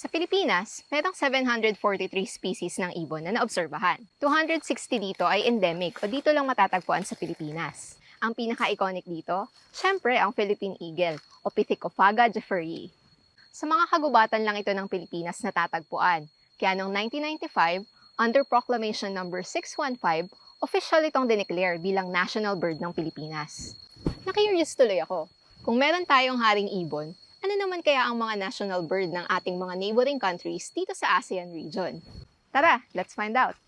Sa Pilipinas, merong 743 species ng ibon na naobserbahan. 260 dito ay endemic o dito lang matatagpuan sa Pilipinas. Ang pinaka-iconic dito, syempre ang Philippine Eagle o Pithecia jefferyi. Sa mga kagubatan lang ito ng Pilipinas natatagpuan, kaya noong 1995, under Proclamation number 615, official itong dineclare bilang national bird ng Pilipinas. Na-curious tuloy ako, kung meron tayong haring ibon, ano naman kaya ang mga national bird ng ating mga neighboring countries dito sa ASEAN region? Tara, let's find out!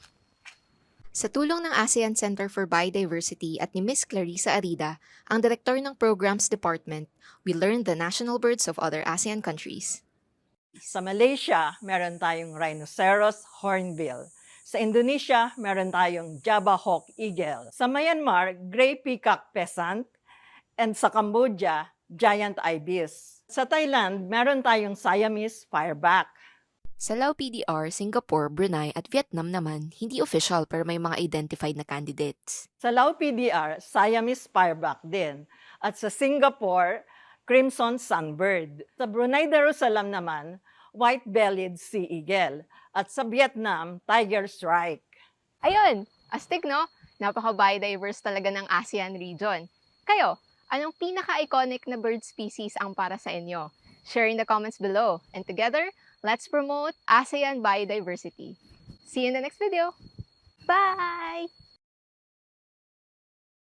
Sa tulong ng ASEAN Center for Biodiversity at ni Ms. Clarissa Arida, ang direktor ng Programs Department, we learned the national birds of other ASEAN countries. Sa Malaysia, meron tayong rhinoceros hornbill. Sa Indonesia, meron tayong Java hawk eagle. Sa Myanmar, gray peacock pheasant. And sa Cambodia, giant ibis. Sa Thailand, meron tayong Siamese fireback. Sa Lao PDR, Singapore, Brunei at Vietnam naman, hindi official pero may mga identified na candidates. Sa Lao PDR, Siamese fireback din. At sa Singapore, crimson sunbird. Sa Brunei Darussalam naman, white-bellied sea eagle. At sa Vietnam, tiger shrike. Ayun! Astig, no? Napaka-biodiverse talaga ng ASEAN region. Kayo, anong pinaka-iconic na bird species ang para sa inyo? Share in the comments below. And together, let's promote ASEAN biodiversity. See you in the next video. Bye!